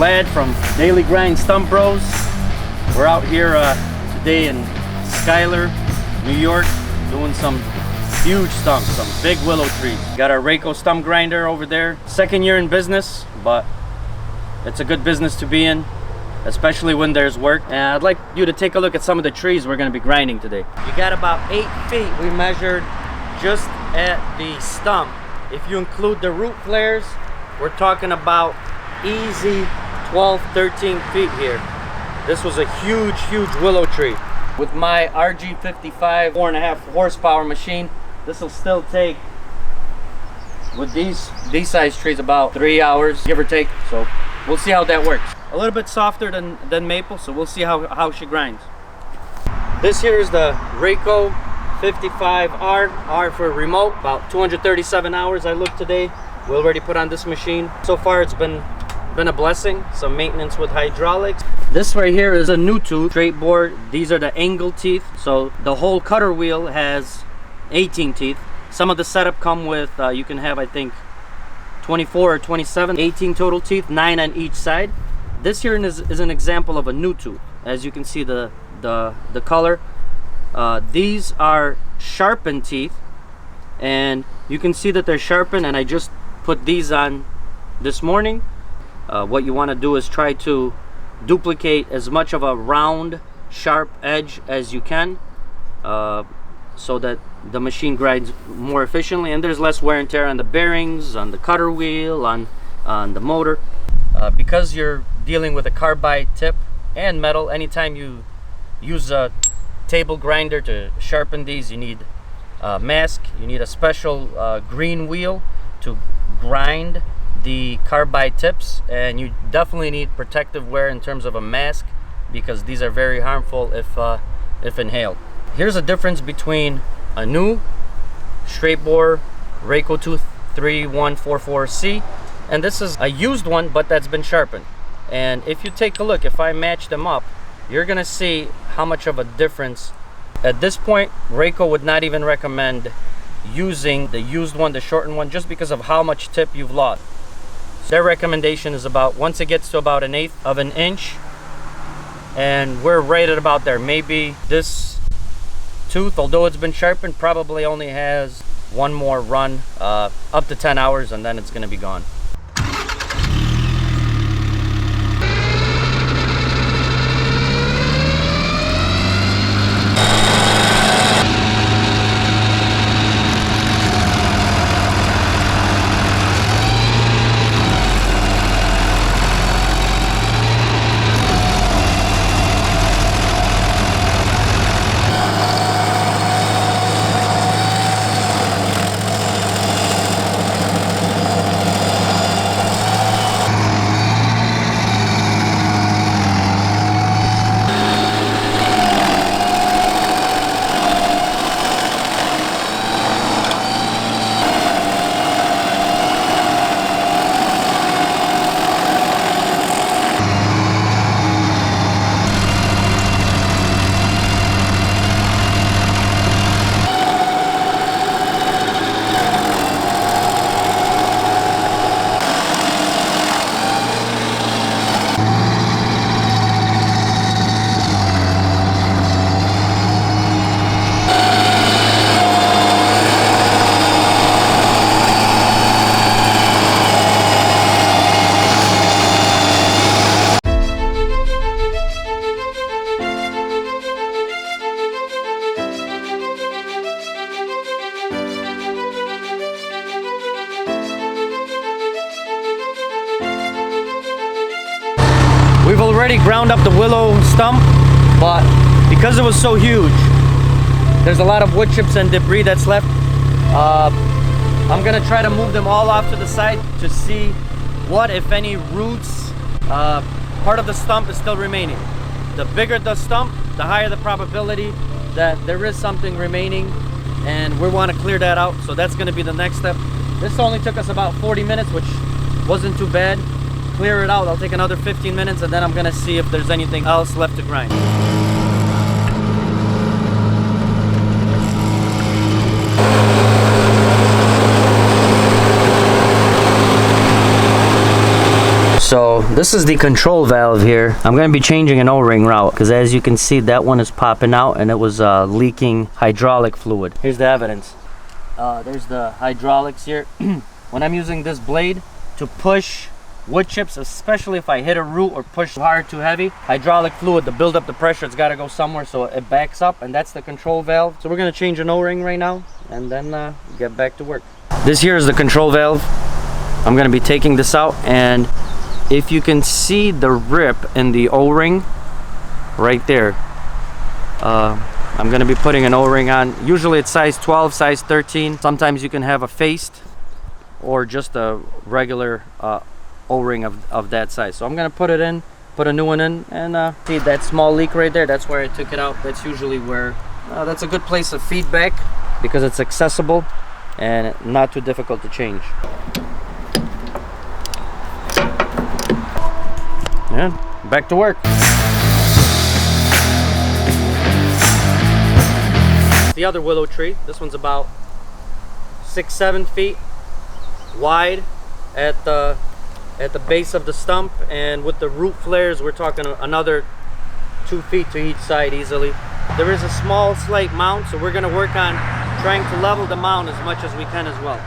Vlad from Daily Grind Stump Bros. We're out here today in Schuyler, New York, doing some huge stumps, some big willow trees. Got our Rayco stump grinder over there. Second year in business, but it's a good business to be in, especially when there's work. And I'd like you to take a look at some of the trees we're going to be grinding today. You got about 8 feet we measured just at the stump. If you include the root flares, we're talking about easy 12, 13 feet here. This was a huge willow tree. With my Rg55 4.5 horsepower machine, this will still take, with these size trees, about 3 hours, give or take. So we'll see how that works. A little bit softer than maple, so we'll see how she grinds. This here is the Rayco 55R, R for remote, about 237 hours I looked today. We already put on this machine. So far it's been a blessing. Some maintenance with hydraulics. This right here is a new tooth, straight bore. These are the angle teeth. So the whole cutter wheel has 18 teeth. Some of the setup come with, you can have I think 24 or 27, 18 total teeth, 9 on each side. This here is an example of a new tooth. As you can see the color. These are sharpened teeth, and you can see that they're sharpened, and I just put these on this morning. What you want to do is try to duplicate as much of a round, sharp edge as you can, so that the machine grinds more efficiently and there's less wear and tear on the bearings, on the cutter wheel, on the motor. Because you're dealing with a carbide tip and metal, anytime you use a table grinder to sharpen these, you need a mask. You need a special green wheel to grind the carbide tips, and you definitely need protective wear in terms of a mask, because these are very harmful if inhaled. Here's a difference between a new straight bore Rayco tooth 3144C, and this is a used one but that's been sharpened. And if you take a look, if I match them up, you're gonna see how much of a difference. At this point, Rayco would not even recommend using the used one, the shortened one, just because of how much tip you've lost. So their recommendation is about, once it gets to about 1/8 of an inch, and we're right at about there. Maybe this tooth, although it's been sharpened, probably only has one more run, up to 10 hours, and then it's gonna be gone. We've already ground up the willow stump, but because it was so huge, there's a lot of wood chips and debris that's left. I'm gonna try to move them all off to the side to see what, if any, roots, part of the stump is still remaining. The bigger the stump, the higher the probability that there is something remaining, and we want to clear that out. So that's going to be the next step. This only took us about 40 minutes, which wasn't too bad. Clear it out. I'll take another 15 minutes, and then I'm going to see if there's anything else left to grind. So this is the control valve here. I'm going to be changing an O-ring route because as you can see, that one is popping out and it was leaking hydraulic fluid. Here's the evidence. There's the hydraulics here. When I'm using this blade to push wood chips, especially if I hit a root or push hard too heavy, hydraulic fluid to build up the pressure, it's got to go somewhere, so it backs up, and that's the control valve. So we're going to change an O-ring right now and then get back to work. This here is the control valve. I'm going to be taking this out, and if you can see the rip in the O-ring right there, I'm going to be putting an O-ring on. Usually it's size 12, size 13. Sometimes you can have a faced or just a regular O-ring of that size. So I'm going to put it in, put a new one in, and see that small leak right there, that's where I took it out. That's usually where, that's a good place of feedback because it's accessible and not too difficult to change. And back to work. The other willow tree, this one's about 6-7 feet wide at the base of the stump, and with the root flares we're talking another 2 feet to each side easily. There is a small slight mound, so we're going to work on trying to level the mound as much as we can as well.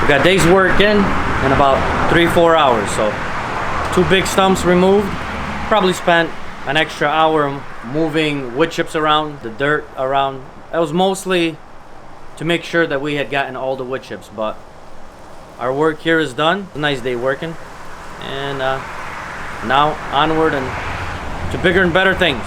Got days work in about 3-4 hours, so 2 big stumps removed. Probably spent an extra hour moving wood chips around, the dirt around. That was mostly to make sure that we had gotten all the wood chips, but our work here is done. It's a nice day working, and now onward and to bigger and better things.